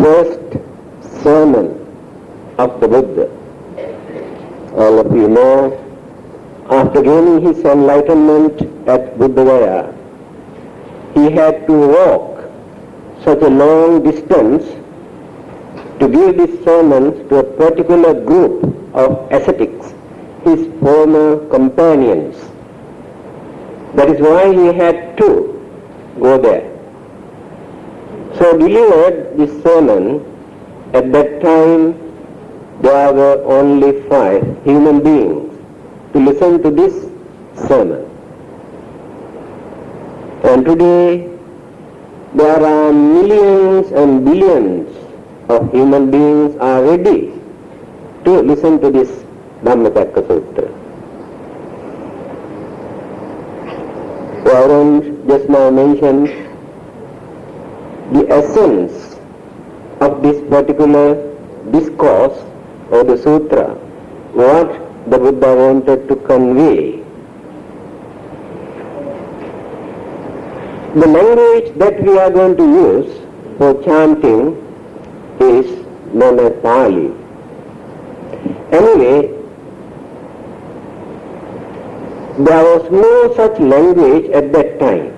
first sermon of the Buddha. All of you know, after gaining his enlightenment at Buddha-Gaya, he had to walk such a long distance to give these sermons to a particular group of ascetics, his former companions. That is why he had to go there. So delivered this sermon. At that time there were only 5 human beings to listen to this sermon. And today there are millions and billions of human beings are ready to listen to this Dhammacakkapawattana Sutta. Varun just now mentioned the essence of this particular discourse or the sutra, what the Buddha wanted to convey. The language that we are going to use for chanting is known as Pali. Anyway, there was no such language at that time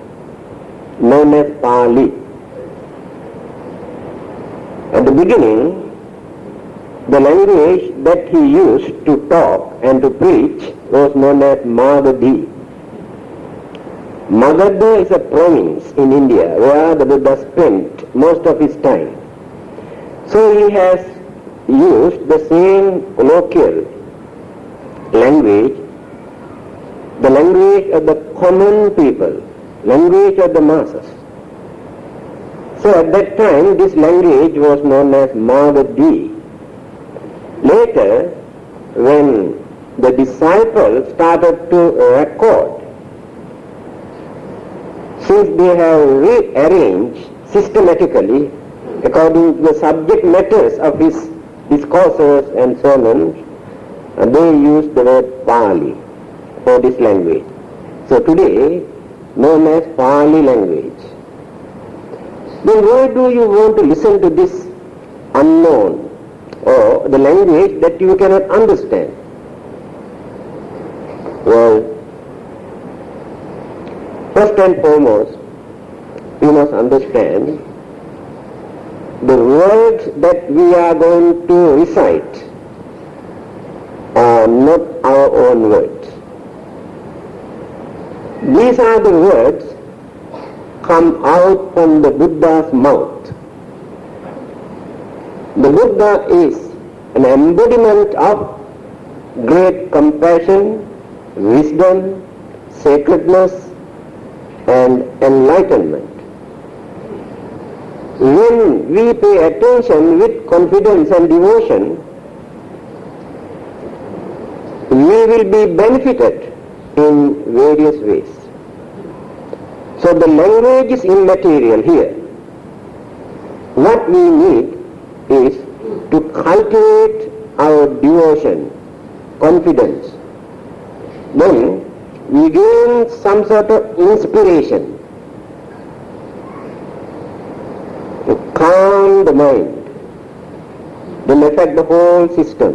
known as Pali. At the beginning, the language that he used to talk and to preach was known as Magadhi. Magadha is a province in India where the Buddha spent most of his time. So he has used the same colloquial language, the language of the common people, language of the masses. So at that time this language was known as Magadhi. Later, when the disciples started to record, since they have rearranged systematically according to the subject matters of his discourses and sermons, they use the word Pali for this language. So today, known as Pali language. Then why do you want to listen to this unknown or the language that you cannot understand? Well, first and foremost, we must understand the words that we are going to recite are not our own words. These are the words come out from the Buddha's mouth. The Buddha is an embodiment of great compassion, wisdom, sacredness, and enlightenment. When we pay attention with confidence and devotion, we will be benefited in various ways. So the language is immaterial here. What we need is to cultivate our devotion, confidence. Then we gain some sort of inspiration to calm the mind, then affect the whole system.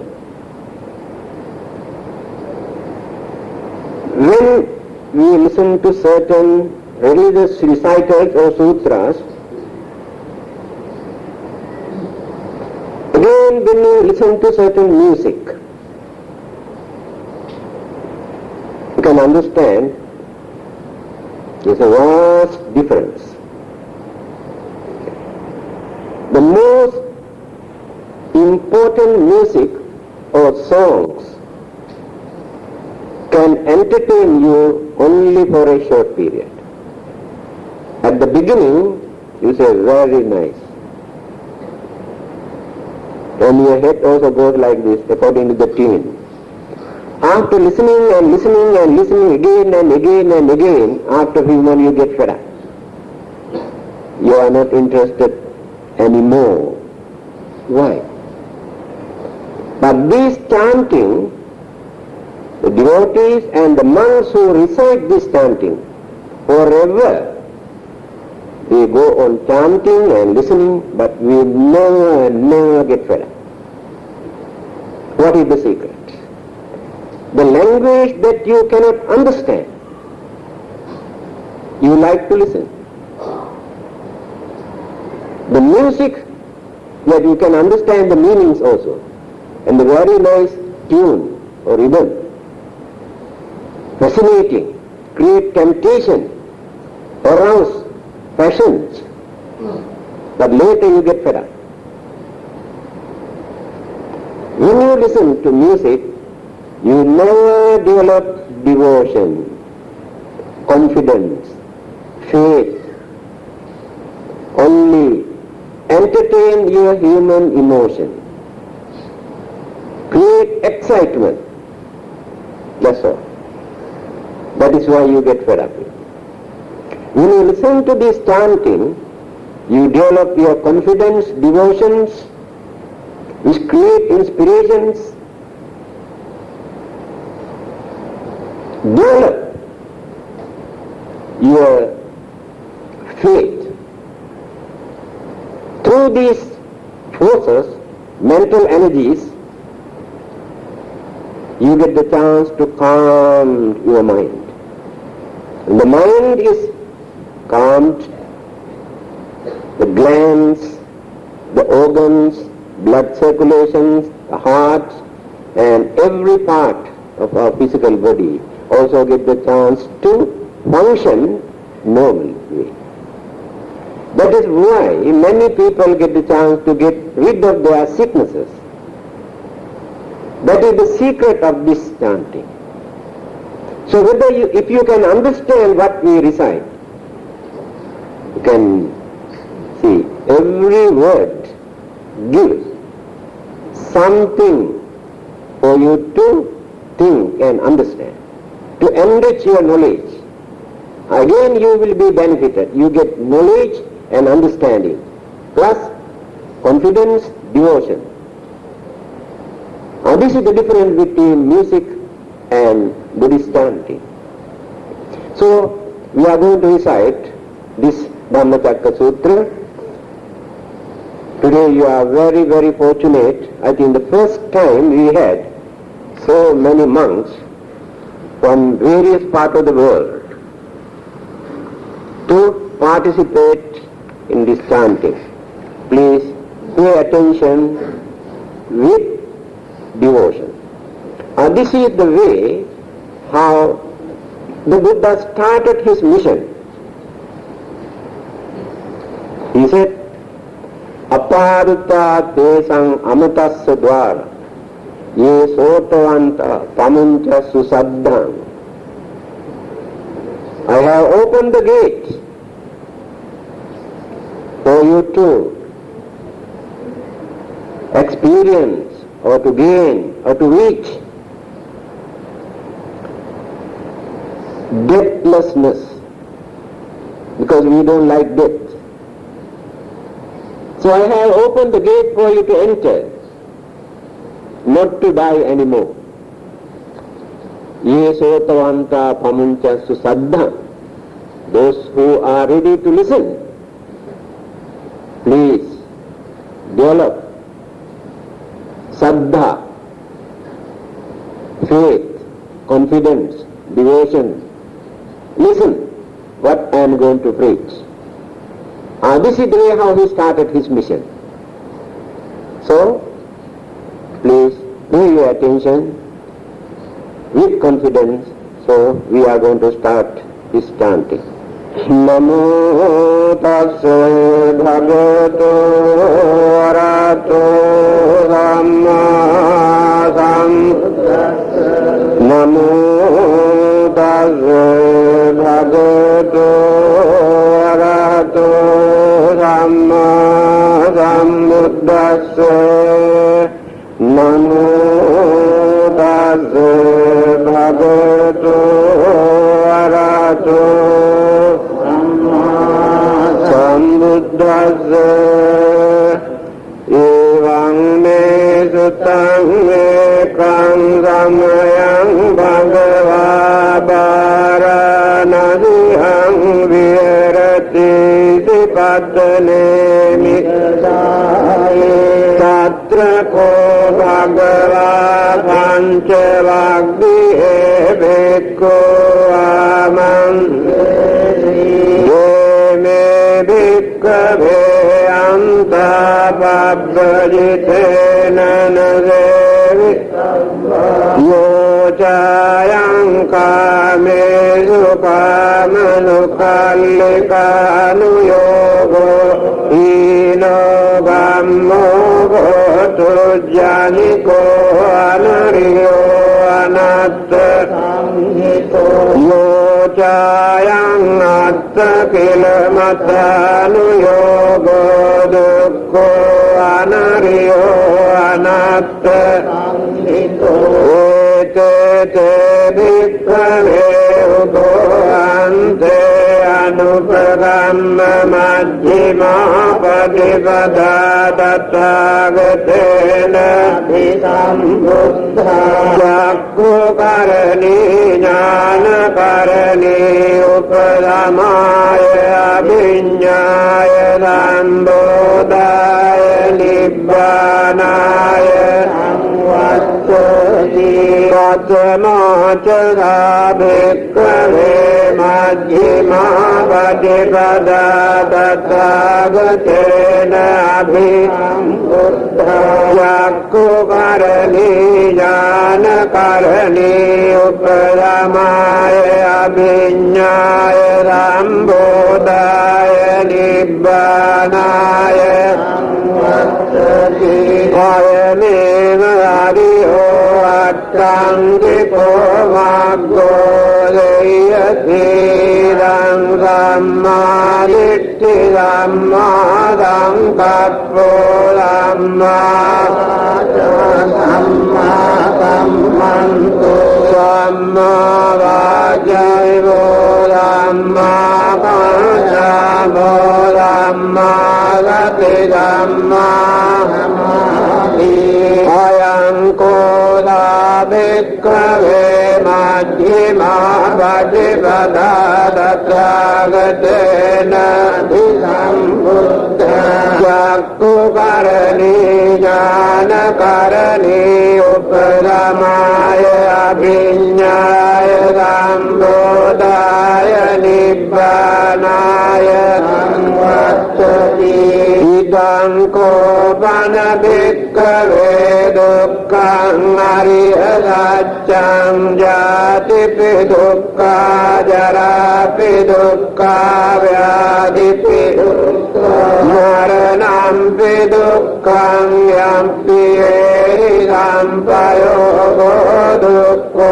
When we listen to certain religious recitals or sutras, again when you listen to certain music, you can understand there's a vast difference. The most important music or songs can entertain you only for a short period. At the beginning, you say, very nice. And your head also goes like this, according to the tune. After listening and listening and listening again and again and again, after a few months you get fed up. You are not interested anymore. Why? But this chanting, the devotees and the monks who recite this chanting forever, We go on chanting and listening, but we never get fed up. What is the secret? The language that you cannot understand, you like to listen. The music that you can understand the meanings also, and the very nice tune or rhythm, fascinating, create temptation, arouse passions, but later you get fed up. When you listen to music, you never develop devotion, confidence, faith, only entertain your human emotion, create excitement, that's all. That is why you get fed up. When you listen to this chanting, you develop your confidence, devotions, which create inspirations, develop your faith. Through these forces, mental energies, you get the chance to calm your mind. And the mind is calmed, the glands, the organs, blood circulations, the heart, and every part of our physical body also get the chance to function normally. That is why many people get the chance to get rid of their sicknesses. That is the secret of this chanting. So if you can understand what we recite, you can see every word gives something for you to think and understand, to enrich your knowledge. Again you will be benefited. You get knowledge and understanding, plus confidence, devotion. Now this is the difference between music and Buddhist chanting. So we are going to recite this Dhammacakkapawattana Sutta. Today you are very, very fortunate. I think the first time we had so many monks from various parts of the world to participate in this chanting. Please pay attention with devotion. This is the way how the Buddha started his mission. He said, Aparuta tesang amatasya dwara ye sotavanta pamuncha susaddham. I have opened the gate for you to experience or to gain or to reach deathlessness, because we don't like death. So I have opened the gate for you to enter, not to die anymore. Ye sotavanta pamuncha susaddha. Those who are ready to listen, please develop saddha, faith, confidence, devotion. Listen what I am going to preach. This is the way how he started his mission. So, please pay your attention with confidence. So, we are going to start this chanting. Namo tassa bhagavato arahato samma sambuddhassa. Namo tassa bhagavato arahato samma sambuddhassa. Namo tassa bhagavato arahato sambuddhassa. Evaṁ me sutaṁ ekhaṁ samayang bhagavā vāranasihang viharati ko bhagava pancavaggihe bhikkhu amam me bhikkhave anta pabbajitena nadevi yo chayam kamesu kamanukallikanu yogo ino gammo gotu janiko anariyo anatta yo chayam atta kilamatanu yogo dukkho anariyo anatta te bhikkhave ubbhante anupagamma majjhima patipada tathāgatena sambuddha cakkhu karani jnana karani upadamaya abhiññāya sambodhāya nibbānāya Kathamaca bhikkhave majjhima patipada tathāgatena abhisambuddha cakkhu karani jnana karani upadamaya abhiññāya sambodhāya nibbānāya ayameva ariyo attangiko maggo deyatidam sammaditthi sammadangkappo sammakammantu sammavajaivo sammakājamo sammagati ayam koda bhikkhave majjhima patipada tathāgatena sambuddha cakkhu karani jnana karani upadamaya abhiññāya sambodhāya nibbānāya idam kopana bhikkhave dukkhaṃ ariya saccam jātipi dukkha jarāpi dukkha vyādhipi dukkha maranampi dukkhaṃ yampi sampayogo dukkho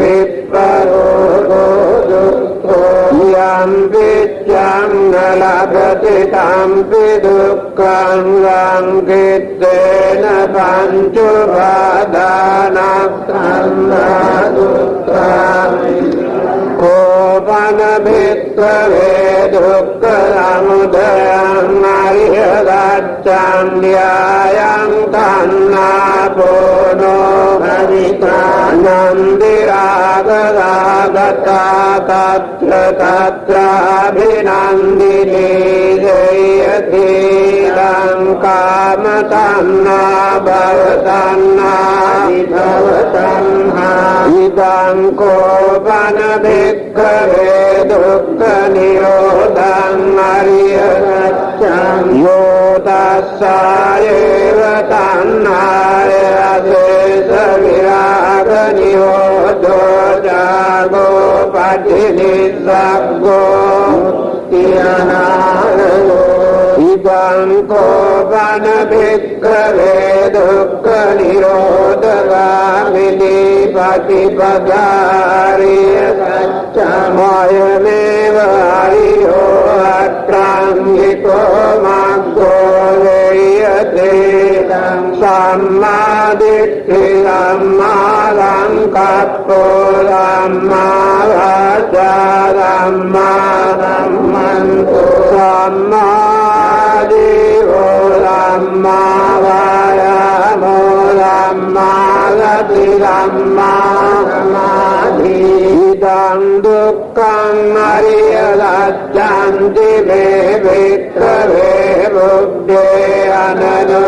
viparogo dukkho yampi labhati tampi dukkhaṃ saṅkittena pañcupādānakkhamma dukkhaṃ kopana bhikkhave dukkha samudaya ariya saccam dhyāyaṃ tannapono bhavita nandirāgāgata tatra tatra abhinandini jayati kamatana bhavatana bhavatanha idam kopana bhikkhave dukkha nirodhaṃ ariya saccam yotassāyeva tannāya asesa virāga nirodho jāgo patinissaggo idam kopana bhikkhave dukkha nirodhagāmini patipadāriya saccam ayameva ariyo attrāṅgiko maggo deyate sammaditthi sammadangkappo sammavācā sammadhammantu sammadīvo sammavāyamo sammagati sammadhammadhi idam dukkhaṃ ariya saccam me bhikkhave buddhe ananu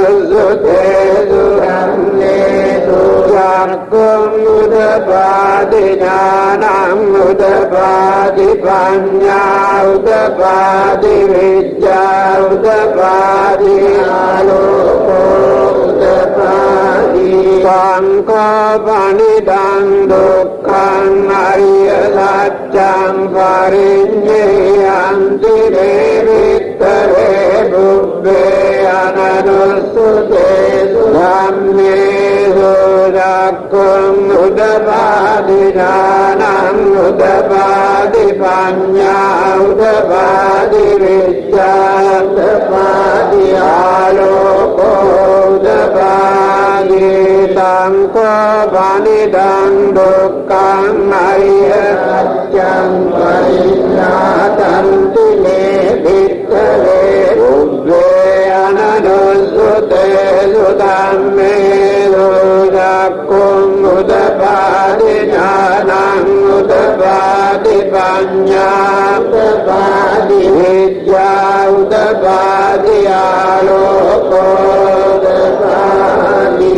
udapadi jnanam udapadi panya udapadi vidya udapadi aloko udapadi sangko panidang dukkhaṃ arya saccam parinyeyanti devittare bubbe ananussute dhammesu jakkhum udapadi jnanam udapadi panya udapadi vidya udapadi aloko udapadi sangko panidang dukkhaṃ arya saccam parinyatanti me bhikkave bubbe ananussute sudhammesu jakkhum udapadi jnanam udapadi panya udapadi vidya udapadi aloko udapadi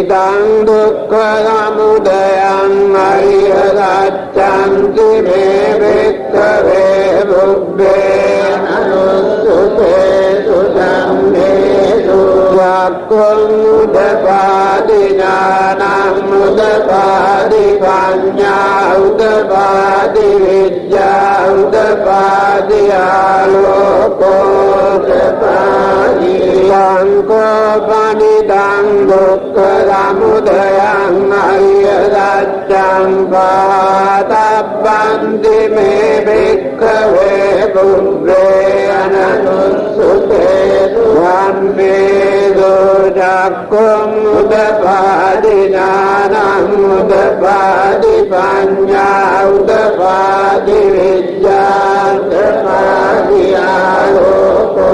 idang dukkha samudayam arya saccamti me bhikkave bubbe ananussute sudhammesu jakkhum udapadi jnanam udapadi panya udapadi vidya udapadi aloko udapadi sangko panidang dukkha samudayam arya saccam patabbanti me bhikkave bubbe ananussute dhammesu jakkhum udapadi jnanam udapadi panya udapadi vidya udapadi aloko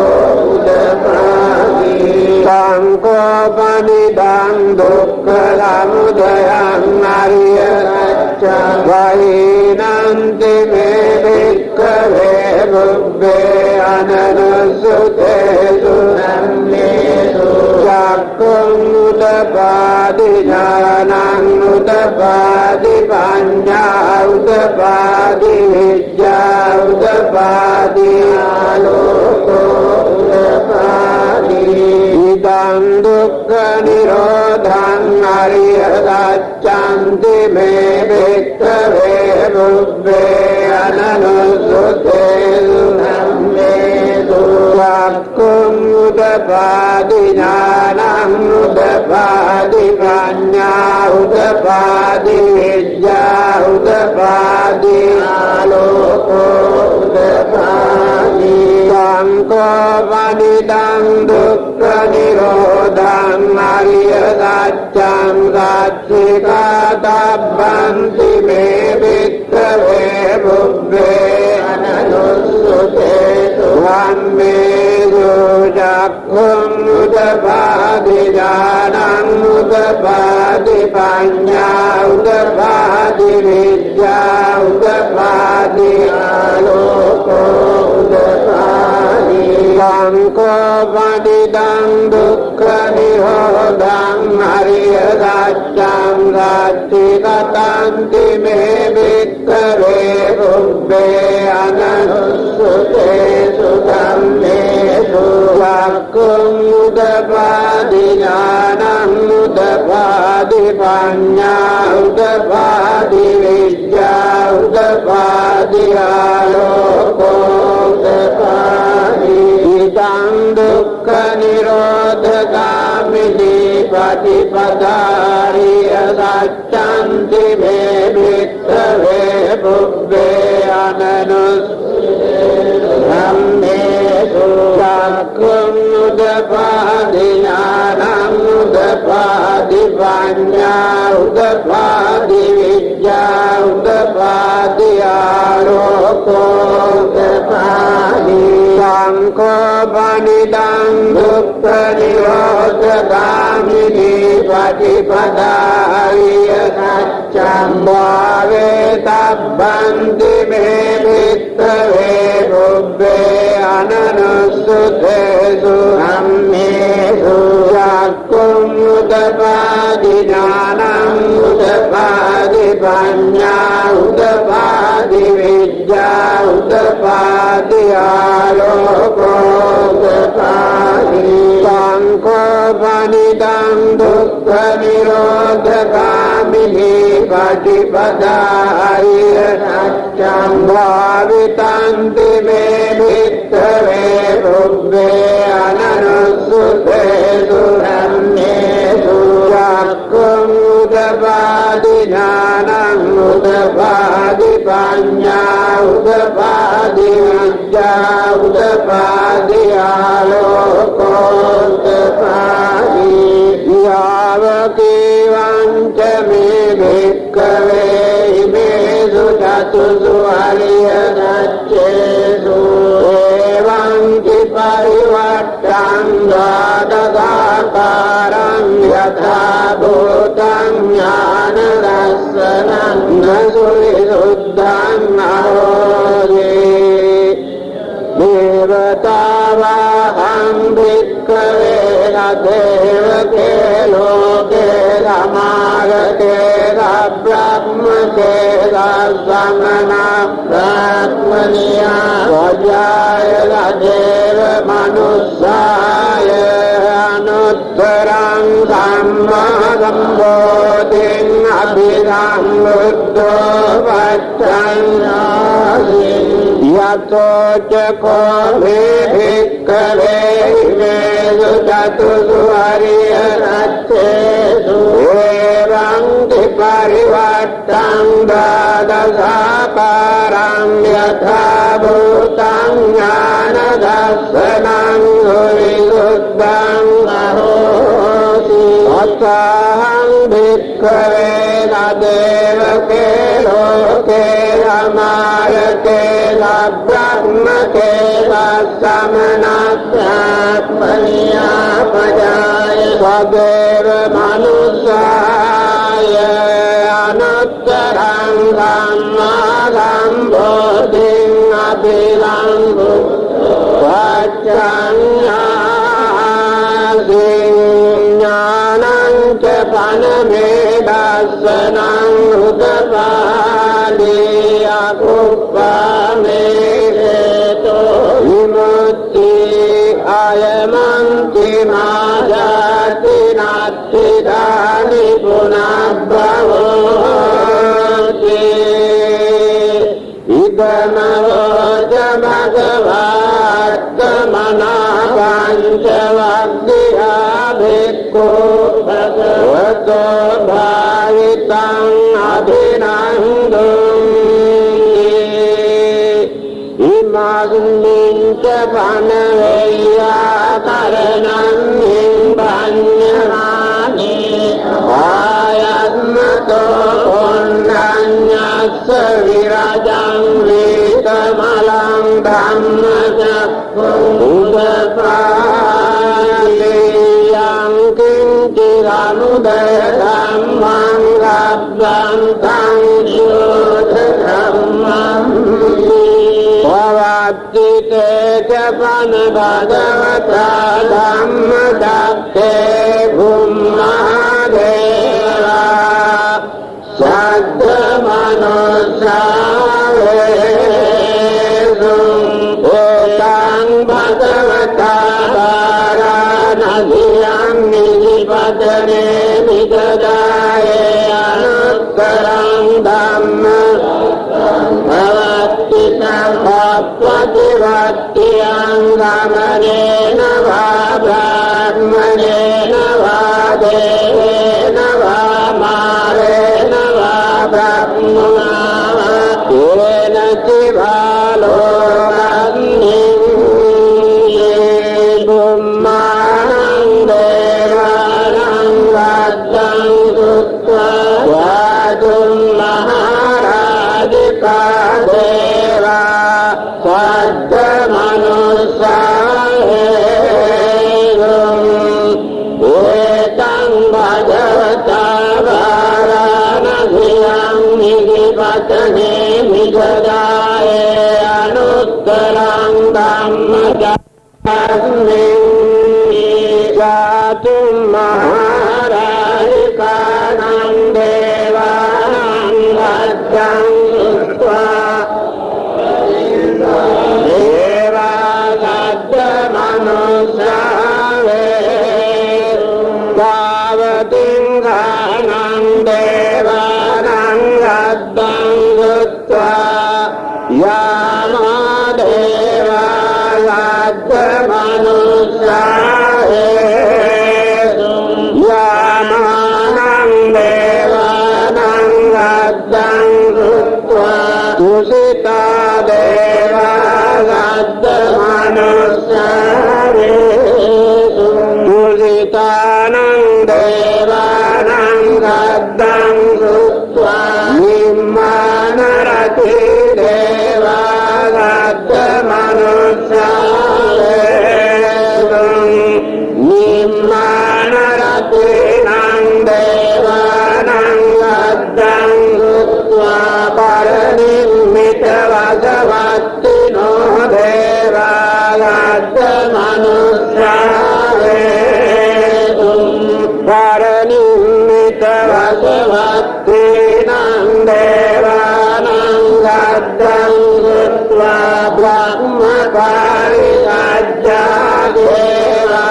udapadi sangko panidang dukkha samudayam arya saccam vainanti me bhikkave bubbe ananussute dhammesu jakkhum udapadi jnanam udapadi panya udapadi vidya udapadi aloko udapadi idam dukkha nirodhaṃ arya saccamti me bhikkave bubbe ananussute dhammesu jakkhum udapadi jnanam udapadi panya udapadi vidya udapadi aloko udapadi sangko panidang dukkha nirodhaṃ arya saccam satthikatabbanti me bhikkave bubbe ananussute dhammesu jakkhum udapadi jnanam udapadi panya udapadi vidya udapadi aloko udapadi sangko panidang dukkha nirodhaṃ arya saccam satthikatanti me bhikkave bubbe ananussute sudhammesu jakkhum udapadi jnanam udapadi panya udapadi vidya udapadi aloko udapadi idam dukkha nirodhagamini patipadariya saccamti me bhikkave bubbe ananussute dhammesu jakkhum udapadi jnanam udapadi panya udapadi vidya udapadi aloko udapadi sangko panidang dukkha nirodhagamini patipadariya saccam bhave tabbanti me bhikkave bubbe ananussute dhammesu jakkhum udapadi jnanam udapadi panya ආලෝකෝපපාදි සංකෝපනිදං දුක්ඛ නිරෝධගාමිනී පටිපදාය සත්‍යං භාවිතන්ති මේ භික්ඛවේ පුබ්බේ අනනුස්සුතේසු ධම්මේසු චක්ඛුං උදපාදි ඥානං උදපාදි පඤ්ඤා උදපාදි විද්‍යා උදපාදි ආලෝකෝපපාදි යාවකේවං ච මේ භික්ඛවේ ඉමේසු චතුසු අරිය සත්‍යේසු එවං ච පරිවට්ඨං දාදගාකාරං යථා භූතං ඥාන දස්සනං නසුවිසුද්ධං අහෝදේ දේවතාවාහං භික්ඛවේ නදේවකේ ලෝකේ සමාගතේ බ්‍රහ්මකේ සම්මනා බ්‍රහ්මනියා වජාය දේව මනුස්සාය අනුත්තරං ධම්මා සම්බෝධින් අභිසම්බුද්ධෝ වච්ඡන්නාසි යතෝ චකෝ මේ භික්ඛවේ ඉමේසු චතුසු අරිය සත්‍යේසු එවං පරිවට්ඨං දාදසාකාරං යථා භූතං ඥාන දස්සනං විසුද්ධං අහෝසි අත්තං භික්ඛවේ නදේවකේ ලෝකේ සමායකේ බ්‍රහ්මකේ සමනත්‍යාත්මනියා පජාය සදේව මනුස්සාය අනුත්තරං ධම්මා සම්බෝධින් අභිලංඝු වච්ඡන්නාසි ඥානං ච පනමේ දස්සනං උදපාදි අකුප්පමේ හේතෝ විමුක්ති අයමන්ති මාජාති නත්ති දානි පුනබ්බවෝති ඉදමවෝච භගවත්තමනා පංචවග්ගියා භික්ඛෝ භගවතෝ භාවිතං අභිනන්දුං ඉමග්නිං ච පනවේයා කරණං හිම්බඤ්ඤමානි ආයත්මතෝ පුඤ්ඤඤ්ඤස්ස විරජං වේකමලං ධම්මචක්ඛුං උදපාලියං කිංචිරනුදය ධම්මං ගබ්බන්තං යෝධ ධම්මං පවත්තිතේ චපන භගවතා ධම්මචක්ඛේ භුම්මාදේවා සද්ද මනෝසාවේසු ඕතං භගවතා වාරාණසියං නිපතනේ නිගදායේ අනුත්තරං ධම්ම භවත්තිතං පත්වතිවත්තියං ගමනේන වා බ්‍රහ්මණේන වා දේවේන වා මාරේන වා බ්‍රහ්මනා යේන චිභාලෝකන්නින් බුම්මානං දේවානං වද්දං සුත්වා වාදුම් මහරාජිකා දේවා සද්ද මනුස්සාහේරුම් ඒතං භගවතා වාරාණසියං නිපතනේ මිගදායේ අනුත්තරං ධම්මචක්ඛස්මින් ජාතුම් මහරාජිකානං දේවානං වද්දං සුත්වා manussāhetu yāmānaṁ devānaṁ gaddhaṁ krutvā tusitā devā gaddha manussāhetu tusitānaṁ devānaṁ gaddhaṁ krutvā nimmanarati devā gaddha manussāhetu nimmanaratīnaṁ devānaṁ gaddhaṁ krutvā paranimmita vagavattino devā gaddha manussāhetu paranimmita vagavattinaṁ devānaṁ gaddhaṁ krutvā brahma parigajja devā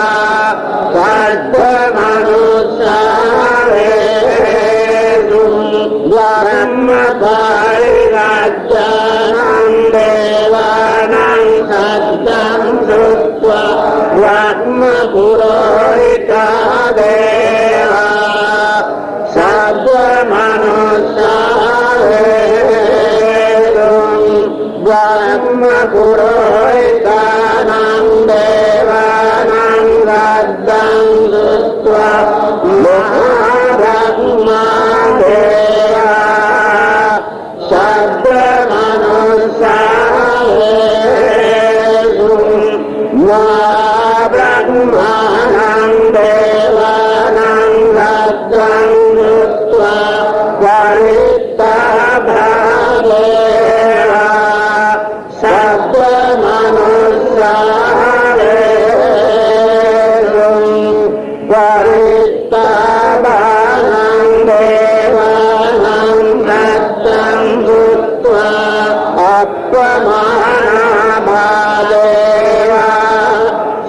gaddha manussāhetu brahma parigajjanam devānaṁ gaddhaṁ krutvā brahma purohita devā saddha manussāhetu brahma purohitānaṁ devānaṁ gaddhaṁ krutvā mahabrahma devā saddha manussāhetu mahabrahmanaṁ devānaṁ gaddhaṁ krutvā paritthabha devā saddha manussāhetu paritthabhanaṁ devānaṁ gaddhaṁ krutvā appamānabhādevā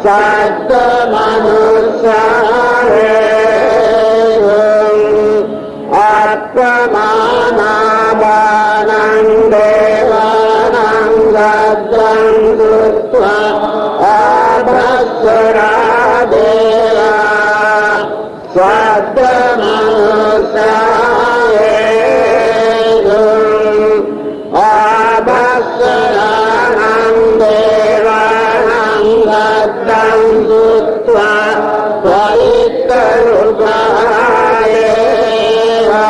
saddha manussāhetu appamānabhānaṁ devānaṁ gaddhaṁ krutvā abhasara devā saddha manussāhetu abhasaraṇaṁ devānaṁ gaddhaṁ krutvā parittharupā devā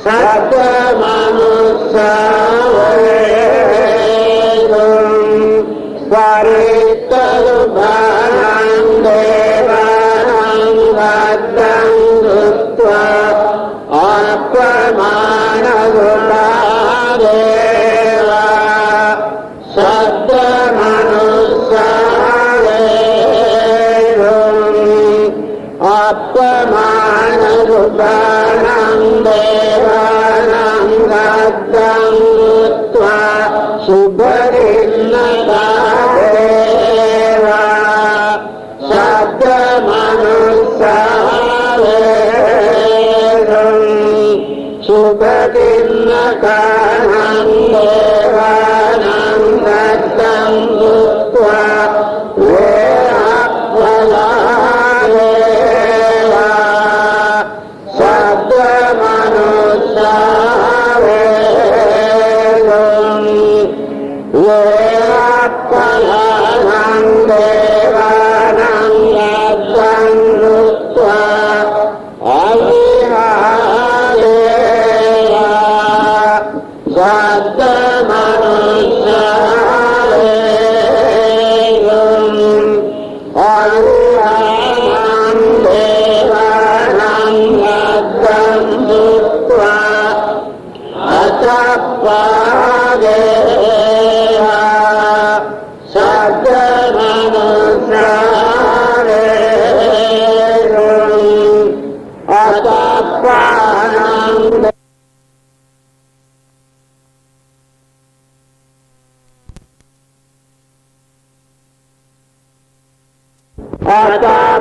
saddha manussāhetu parittharupānaṁ devānaṁ gaddhaṁ krutvā appamānarupā devā saddha manussāhetu appamānarupānaṁ devānaṁ gaddhaṁ krutvā subharinnatā devā saddha manussāhetu subharinnakānaṁ devānaṁ gaddhaṁ krutvā vehappalā devā saddha manussāhetu vehappalānaṁ devānaṁ gaddhaṁ krutvā avihā devā saddha manussāhetu avihānaṁ devānaṁ gaddhaṁ krutvā atappā devā saddha manussāhetu atappānaṁ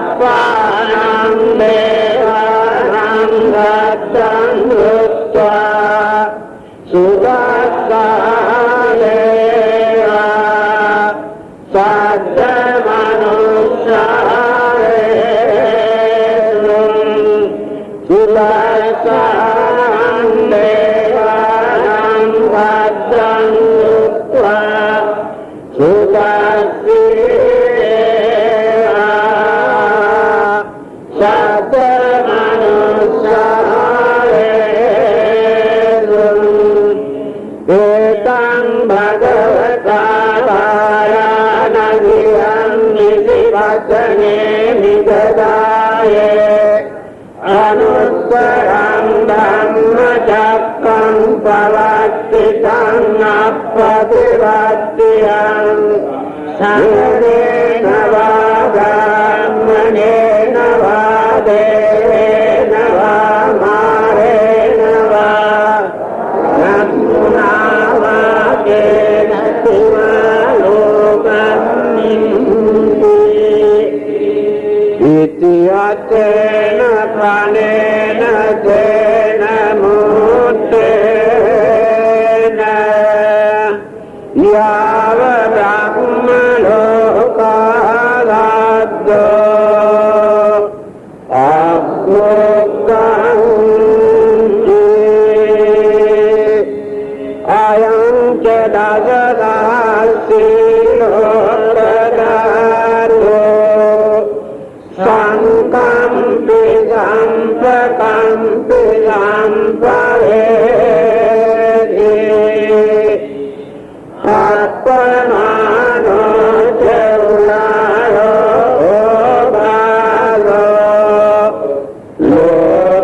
atappānaṁ devānaṁ gaddhaṁ krutvā sudassā devā saddha manussāhetu अनुत्तरं धम्मचक्कं प्रतिपत्तियं संगेन वा ब्रह्मणेन वा देवेन वा मारेण वा ब्रह्मणा वा केन इति अतेन प्राणेन तेन मूर्तेन याव ब्रह्मलोकादाद्यो अभोक्तं अयं च दशदासीलोकदारो संकम्पितं प्रकम्पितं परेति आत्मनानो चरुणारो भागो लोके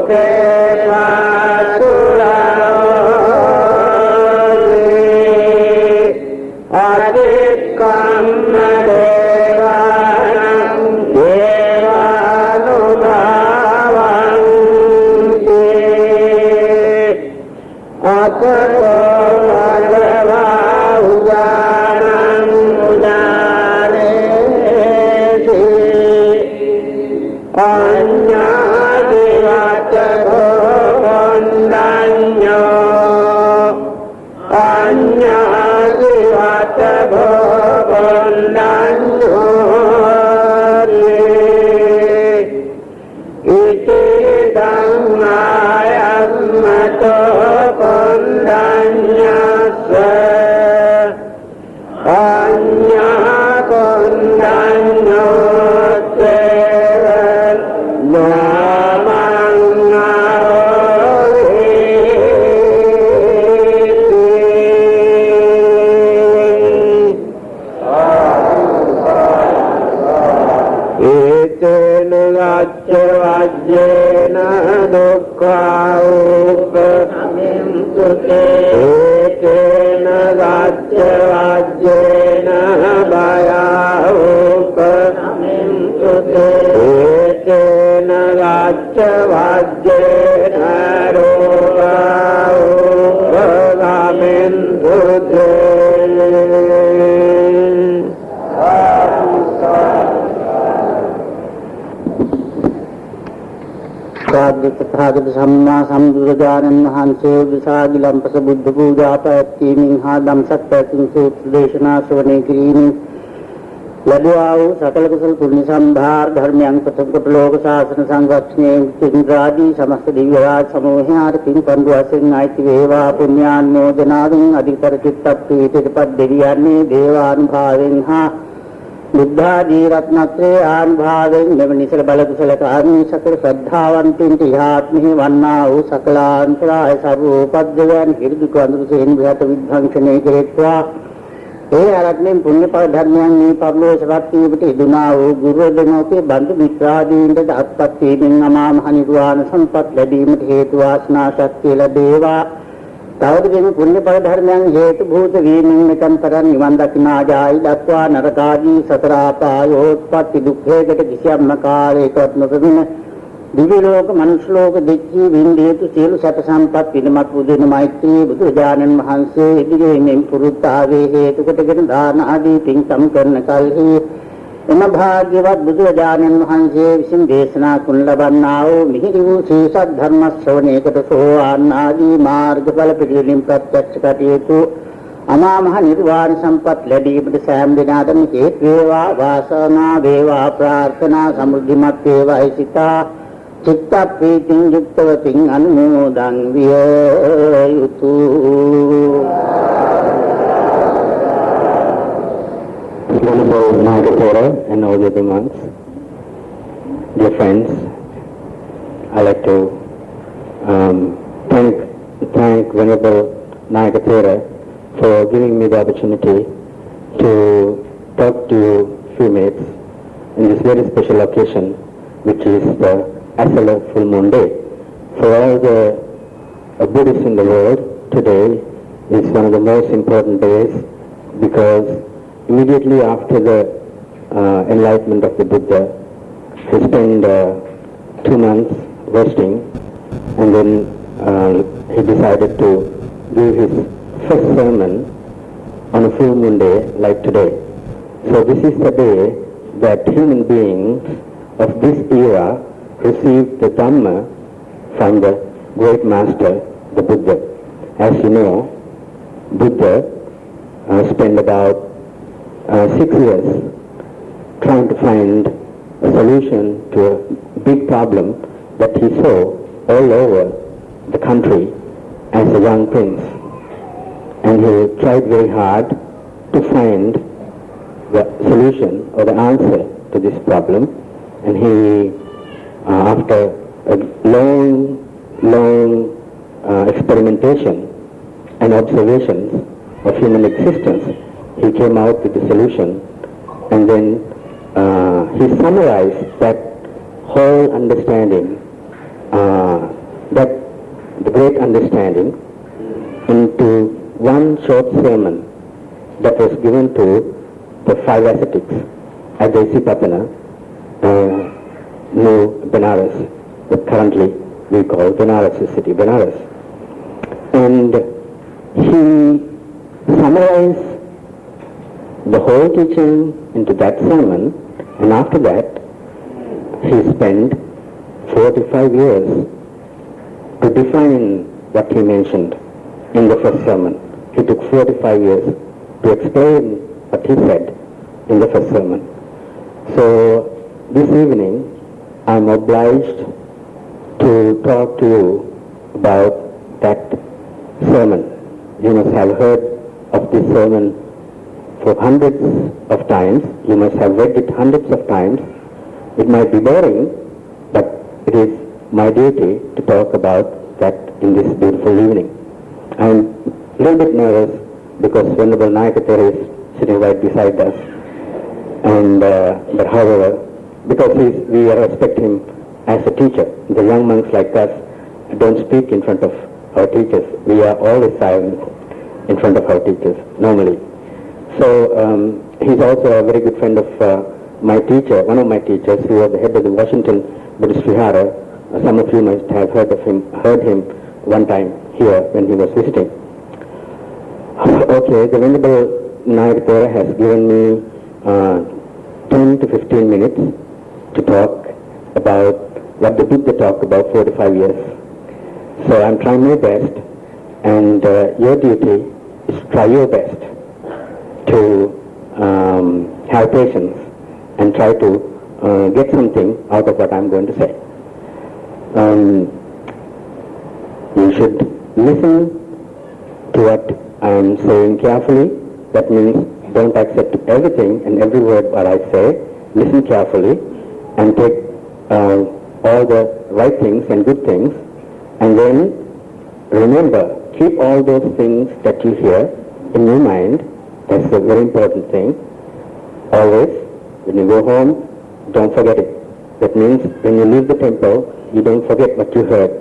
तथागत सम्मा सम्बुद्धजानन वහන්සේ විසාගිලම්පස බුද්ධ පූජා පැවැත්වීමෙන් හා ධම්සක්පැවැත්වීම සූත්‍ර දේශනා ශ්‍රවණය කිරීමෙන් ලැබුවා වූ සකල කුසල පුණ්‍ය සම්භාර ධර්මයන් ප්‍රථම කොට ලෝක ශාසන සංරක්ෂණයේ ඉන්ද්‍රාදී සමස්ත දිව්‍ය රාජ සමූහයාට පින් පන්දු වශයෙන් ආයිති වේවා පුණ්‍යානුමෝදනාවෙන් අධිකතර චිත්ත ප්‍රීතිපත් දෙවියන්නේ දේවානුභාවයෙන් හා බුද්ධාදී රත්නත්‍රේ ආනුභාවයෙන් මෙවනිසල බල කුසල කාර්මී සකල ශ්‍රද්ධාවන්තින්ට යහාත්මෙහි වන්නා වූ සකලාන්තරාය සර්වෝපද්දවයන් හිරිදුක අඳුරසෙන් විහත විද්ධාංශනය කෙරෙත්වා ඒ ආරත්නෙන් පුණ්‍යඵල ධර්මයන් මේ පරිලෝකවත් වීමට ඉදුණා වූ ගුරු දෙනෝපේ බන්දු මිත්‍රාදීන්ට අත්පත් වීමෙන් අමා මහ නිර්වාණ සම්පත් ලැබීමට හේතු වාසනා ශක්තිය ලැබේවා. තවදගෙන පුණ්‍යඵල ධර්මයන් හේතු භූත වීමෙන් මෙතන් තරම් නිවන් දකිනා ජායි දක්වා නරකාදී සතර ආපායෝත්පත්ති දුක්ඛයකට කිසියම් කාලයකවත් නොපෙමින දිව්‍ය ලෝක මනුෂ්‍ය ලෝක දෙච්චි විඳේතු සියලු සැප සම්පත් විනමත් බුදුන මෛත්‍රී බුදුජානන් වහන්සේ ඉදිරියෙන් පුරුත්තාවේ හේතු කොටගෙන දාන ආදී පින්කම් කරන කල්හි එම භාග්‍යවත් බුදුජානන් වහන්සේ විසින් දේශනා කුණ ලබන්නා වූ මිහිරි වූ සීසත් ධර්ම ශ්‍රවණයකට සෝවාන් ආදී මාර්ගඵල පිළිලින් ප්‍රත්‍යක්ෂ කටයුතු අමා මහ නිර්වාණ සම්පත් ලැබීමට සෑම දිනකටම හේතු වේවා වාසනා වේවා ප්‍රාර්ථනා සමෘද්ධිමත් වේවායි සිතා චිත්ත ප්‍රීතිං යුක්තව පින් අනුමෝදන් විය යුතුය. Venerable Nagapura and all the other monks, dear friends, I'd like to thank Venerable Nagapura for giving me the opportunity to talk to you few minutes in this very special occasion, which is the Asala full moon day. For all the Buddhists in the world, today is one of the most important days because immediately after the enlightenment of the Buddha, he spent 2 months resting, and then he decided to give his first sermon on a full moon day like today. So this is the day that human beings of this era received the Dhamma from the great master, the Buddha. As you know, Buddha spent about 6 years trying to find a solution to a big problem that he saw all over the country as a young prince. And he tried very hard to find the solution or the answer to this problem. And he, after a long experimentation and observations of human existence, he came out with the solution, and then he summarized that whole understanding, that the great understanding, into one short sermon that was given to the 5 ascetics at the Isipatana, New Benares, that currently we call Benares city, Benares. And he summarized the whole teaching into that sermon, and after that he spent 45 years to define what he mentioned in the first sermon. He took 45 years to explain what he said in the first sermon. So this evening I am obliged to talk to you about that sermon. You must have heard of this sermon for hundreds of times. You must have read it hundreds of times. It might be boring, but it is my duty to talk about that in this beautiful evening. I am a little bit nervous because Venerable Nayakathera is sitting right beside us, and but however, because we respect him as a teacher. The young monks like us don't speak in front of our teachers. We are always silent in front of our teachers normally. So he's also a very good friend of my teacher, one of my teachers, who was the head of the Washington Buddhist Vihara. Some of you must have heard him one time here when he was visiting. Okay, the Venerable Nayakathera has given me 10 to 15 minutes to talk about what the Buddha talked about 45 years. So I'm trying my best, and your duty is to try your best to have patience and try to get something out of what I'm going to say. You should listen to what I'm saying carefully. That means don't accept everything and every word what I say. Listen carefully and take all the right things and good things, and then remember, keep all those things that you hear in your mind. That's a very important thing. Always, when you go home, don't forget it. That means when you leave the temple, you don't forget what you heard.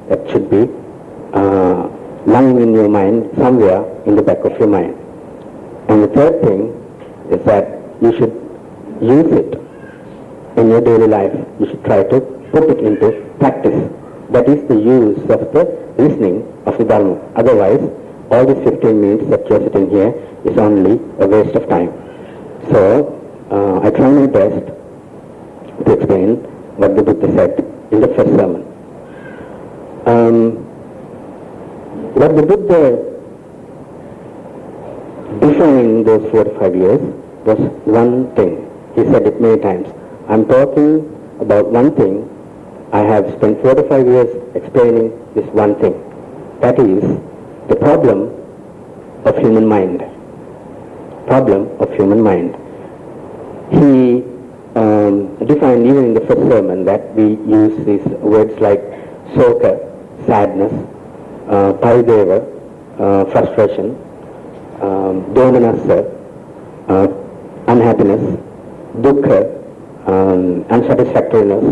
That should be lying in your mind, somewhere in the back of your mind. And the third thing is that you should use it in your daily life. You should try to put it into practice. That is the use of the listening of the Dharma. Otherwise, all these 15 minutes that you're sitting here is only a waste of time. So, I try my best to explain what the Buddha said in the first sermon. What the Buddha defining those 4 to 5 years was one thing. He said it many times. I'm talking about one thing. I have spent 4 to 5 years explaining this one thing. That is the problem of human mind. Problem of human mind. He defined even in the first sermon that we use these words like soka, sadness, parideva, frustration, dhammananda, unhappiness, dukkha, unsatisfactoriness,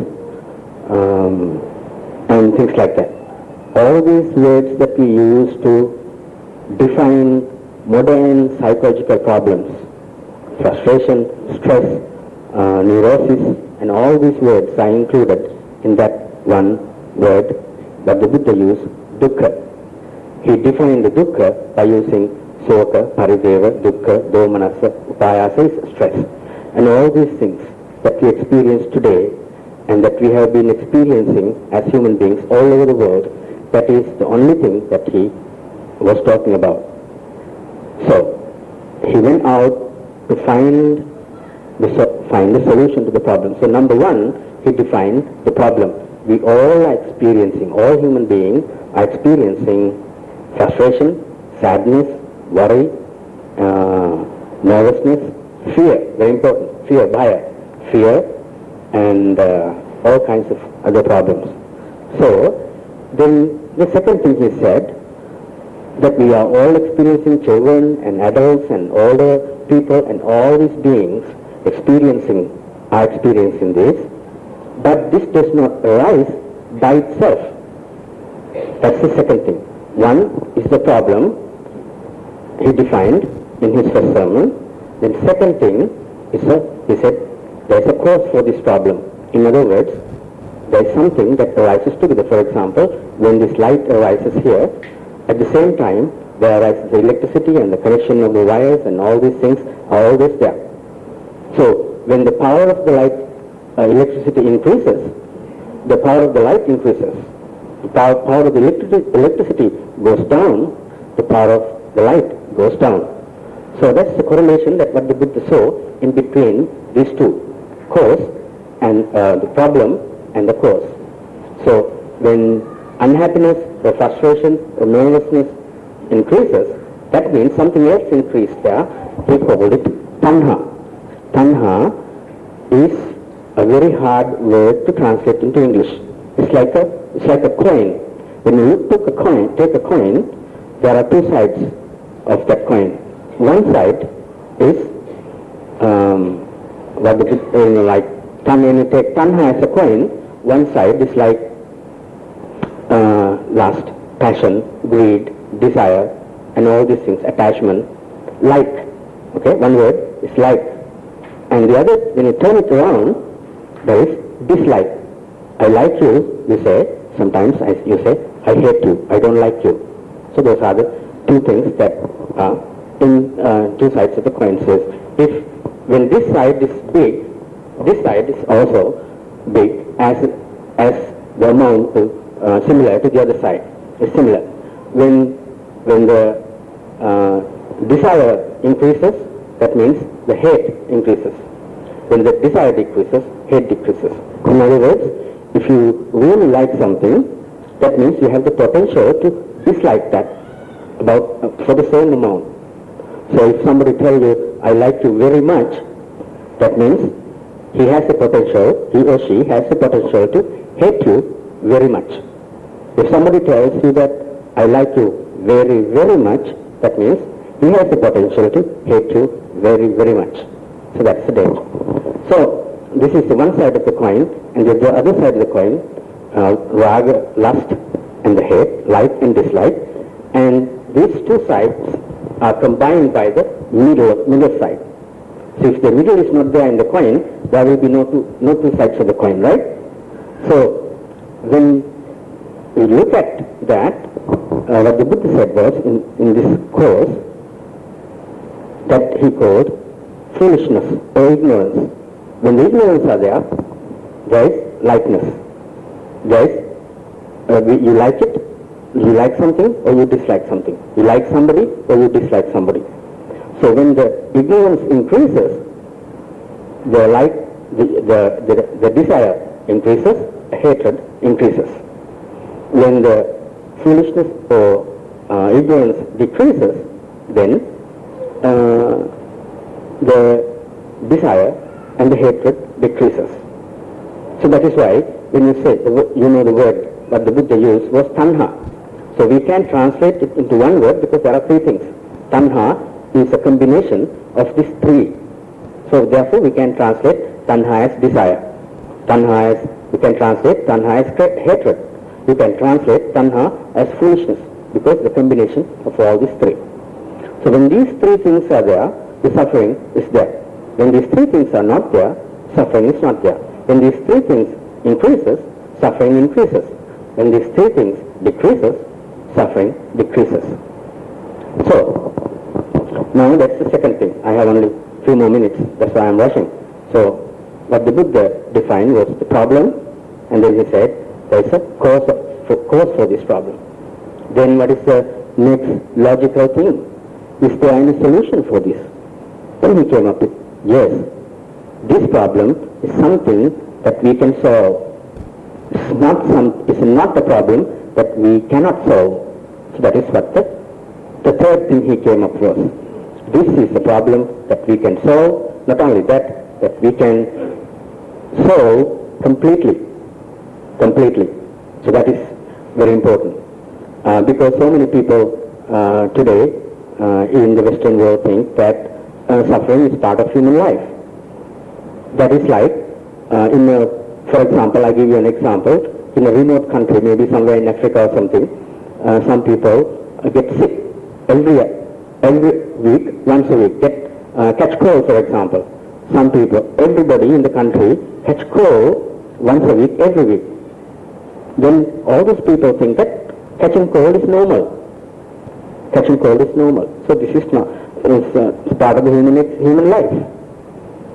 and things like that. All these words that we use to define modern psychological problems, frustration, stress, neurosis, and all these words are included in that one word that the Buddha used, dukkha. He defined the dukkha by using soka, parideva, dukkha, dhammananda, upayasa is stress. And all these things that we experience today and that we have been experiencing as human beings all over the world, that is the only thing that he was talking about. So, he went out to find the solution to the problem. So number one, he defined the problem. We all are experiencing, all human beings are experiencing frustration, sadness, worry, nervousness, fear, very important, fear, bhaya, fear, and all kinds of other problems. So, then the second thing he said, that we are all experiencing, children and adults and older people and all these beings are experiencing this, but this does not arise by itself. That's the second thing. One is the problem he defined in his first sermon. Then second thing is he said there is a cause for this problem. In other words, there is something that arises together. For example, when this light arises here, at the same time there arises the electricity and the connection of the wires and all these things are always there. So when the power of the light, electricity increases, the power of the light increases. The power of the electricity goes down, the power of the light goes down. So that's the correlation that what the Buddha saw in between these two, cause and the problem and the cause. So when unhappiness or frustration or nervousness increases, that means something else increased there. He called it tanha. Tanha is a very hard word to translate into English. It's like a coin. When you take a coin, there are two sides of that coin. One side is when you take tanha as a coin, one side is like lust, passion, greed, desire, and all these things, attachment, like. Okay, one word is like. And the other, when you turn it around, there is dislike. I like you, you say. Sometimes you say, I hate you, I don't like you. So those are the two things that are in two sides of the coin. Says, when this side is big, this side is also big as the amount similar to the other side. Is similar. When the desire increases, that means the hate increases. When the desire decreases, hate decreases. In other words, if you really like something, that means you have the potential to dislike that for the same amount. So if somebody tells you, I like you very much, that means he has the potential, he or she has the potential to hate you very much. If somebody tells you that I like you very, very much, that means he has the potential to hate you very, very much. So that's the danger. So this is the one side of the coin, and the other side of the coin, raga, lust, and the hate, like and dislike. And these two sides are combined by the middle side. So if the middle is not there in the coin, there will be no two sides of the coin, right? So when we look at that, what the Buddha said was in this course that he called foolishness or ignorance. When the ignorance are there is likeness. There is, you like it, you like something or you dislike something. You like somebody or you dislike somebody. So when the ignorance increases, the desire increases, hatred increases. When the foolishness or ignorance decreases, then the desire and the hatred decreases. So that is why when you say, the word that the Buddha used was tanha. So we can translate it into one word because there are three things. Tanha is a combination of these three. So therefore we can translate tanha as desire. We can translate tanha as hatred. You can translate tanha as foolishness because the combination of all these three. So when these three things are there, the suffering is there. When these three things are not there, suffering is not there. When these three things increases, suffering increases. When these three things decreases, suffering decreases. So now that's the second thing. I have only few more minutes, that's why I'm rushing. So what the Buddha defined was the problem, and then he said there is a cause for this problem. Then what is the next logical thing? Is there any solution for this? Then he came up with, yes, this problem is something that we can solve. It's not a problem that we cannot solve. So that is what the third thing he came up with. This is a problem that we can solve. Not only that we can solve completely. So that is very important. Because so many people today in the Western world think that suffering is part of human life. That is like, for example, I give you an example. In a remote country, maybe somewhere in Africa or something, some people get sick every week, once a week, catch cold, for example. Some people, everybody in the country catch cold once a week, every week. Then all those people think that catching cold is normal. So this is not, it's part of the human life.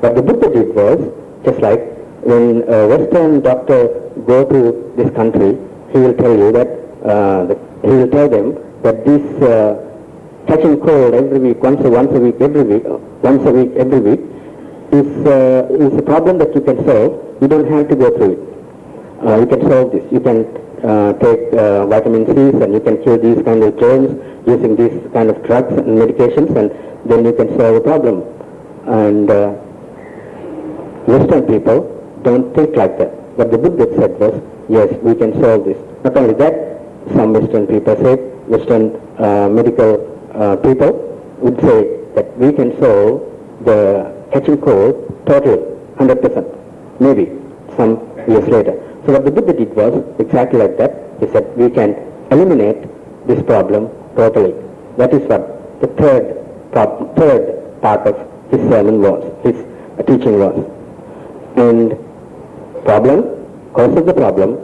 What the Buddha did was, just like when a Western doctor go to this country, he will tell you that, he will tell them that this catching cold every week, once a week, every week, is a problem that you can solve. You don't have to go through it. You can solve this. You can take vitamin C's and you can cure these kind of germs using these kind of drugs and medications, and then you can solve the problem. And Western people don't think like that. What the Buddha said was, yes, we can solve this. Not only that, some Western people say, Western medical people would say that we can solve the catching cold totally, 100%, maybe some years later. So what the Buddha did was exactly like that. He said we can eliminate this problem totally. That is what the third part of his sermon was, his teaching was. And problem, cause of the problem,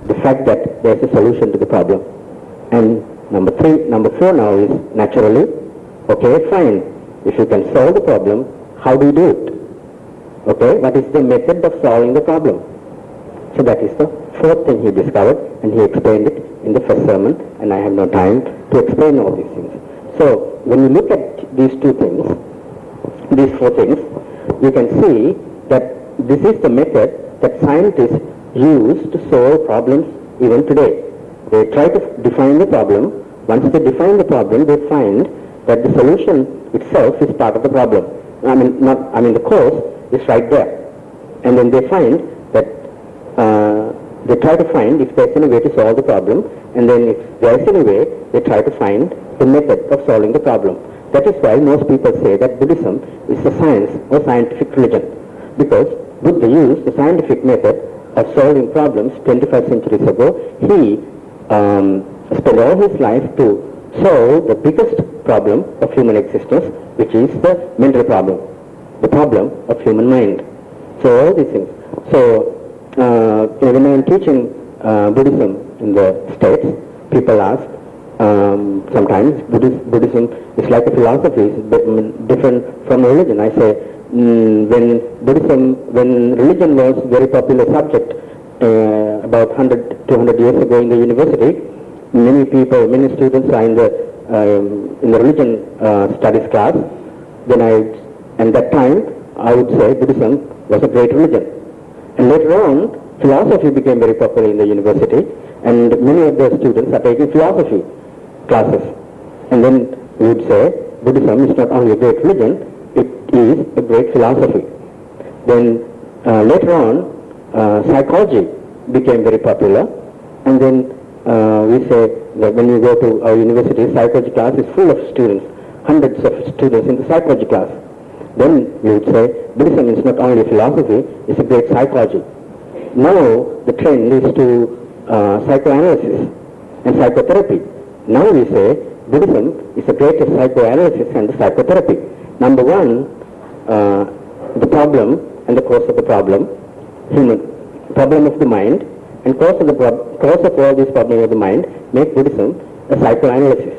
the fact that there is a solution to the problem. And number four now is naturally, okay, fine. If you can solve the problem, how do you do it? Okay, what is the method of solving the problem? So that is the fourth thing he discovered, and he explained it in the first sermon, and I have no time to explain all these things. So when you look at these four things, you can see that this is the method that scientists use to solve problems even today. They try to define the problem. Once they define the problem, they find that the solution itself is part of the problem. The cause is right there. And then they find that they try to find if there's any way to solve the problem, and then if there's any way, they try to find the method of solving the problem. That is why most people say that Buddhism is a science or scientific religion, because Buddha used the scientific method of solving problems 25 centuries ago. He spent all his life to solve the biggest problem of human existence, which is the mental problem, the problem of human mind. So all these things. So when I'm teaching Buddhism in the States, people ask, sometimes Buddhism is like a philosophy, it's different from religion. I say, when religion was a very popular subject about 100, 200 years ago in the university, many students are in the religion studies class, then and that time I would say Buddhism was a great religion. And later on, philosophy became very popular in the university, and many of the students are taking philosophy classes. And then we would say Buddhism is not only a great religion, it is a great philosophy. Then later on, psychology became very popular, and then we say that when you go to our university, psychology class is full of students, hundreds of students in the psychology class. Then we would say Buddhism is not only philosophy, it's a great psychology. Now the trend leads to psychoanalysis and psychotherapy. Now we say Buddhism is a great psychoanalysis and psychotherapy. Number one, the problem and the cause of the problem, problem of the mind, and cause of all these problems of the mind make Buddhism a psychoanalysis.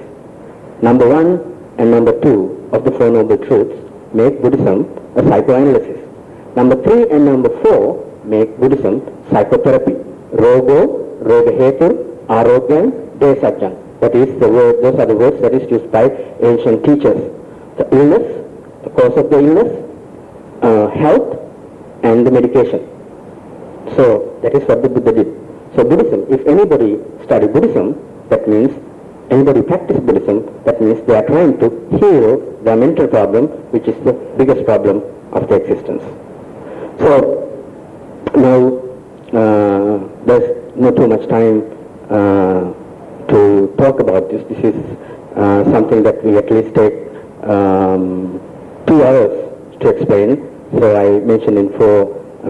Number one and number two of the Four Noble Truths make Buddhism a psychoanalysis. Number three and number four make Buddhism psychotherapy. Rogo, Roga Hetu, Arogyan, Desajjan. That is the word, those are the words that is used by ancient teachers. The illness, the cause of the illness, health, and the medication. So that is what the Buddha did. So Buddhism, if anybody study Buddhism, that means anybody practice Buddhism, that means they are trying to heal their mental problem, which is the biggest problem of their existence. So now there's not too much time to talk about this. This is something that we at least take 2 hours to explain. So I mentioned in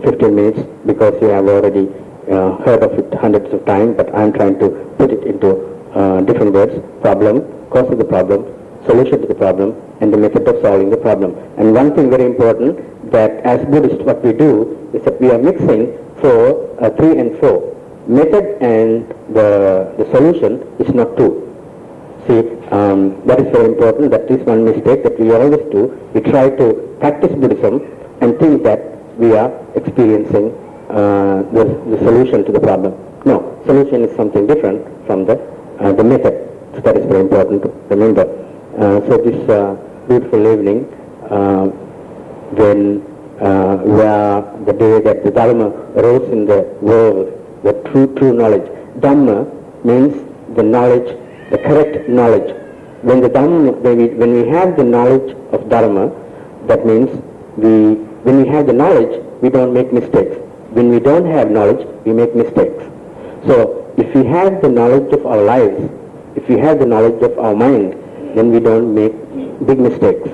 15 minutes because you have already heard of it hundreds of times, but I'm trying to put it into different words: problem, cause of the problem, solution to the problem, and the method of solving the problem. And one thing very important, that as Buddhists what we do is that we are mixing 3 and 4. Method and the solution is not 2. See, that is very important. That is one mistake that we always do. We try to practice Buddhism and think that we are experiencing the solution to the problem. No, solution is something different from the method. So that is very important to remember. So this beautiful evening, when where the day that the Dharma arose in the world, the true knowledge. Dhamma means the knowledge, the correct knowledge. When we have the knowledge of Dharma, that means when we have the knowledge, we don't make mistakes. When we don't have knowledge, we make mistakes. So if we have the knowledge of our lives, if we have the knowledge of our mind, then we don't make big mistakes.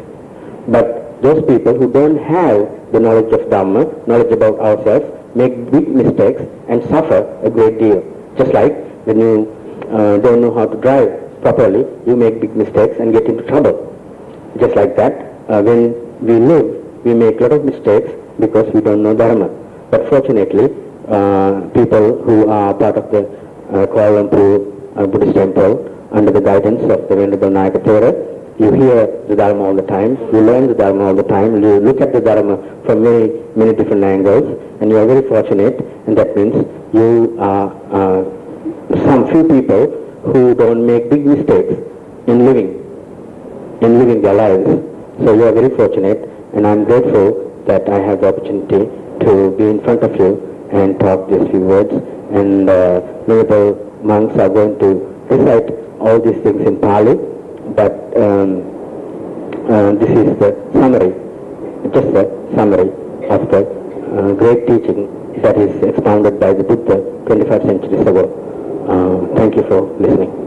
But those people who don't have the knowledge of Dhamma, knowledge about ourselves, make big mistakes and suffer a great deal. Just like when you don't know how to drive properly, you make big mistakes and get into trouble. Just like that, when we live, we make a lot of mistakes because we don't know Dharma. But fortunately, people who are part of the Kuala Lumpur Buddhist temple, under the guidance of the Venerable Dhammacakkapawattana, you hear the Dharma all the time, you learn the Dharma all the time, you look at the Dharma from many different angles, and you are very fortunate, and that means you are some few people who don't make big mistakes in living their lives. So you are very fortunate, and I'm grateful that I have the opportunity to be in front of you and talk these few words. And noble monks are going to recite all these things in Pali, but this is the summary, just a summary of the great teaching that is expounded by the Buddha 25 centuries ago. Thank you for listening.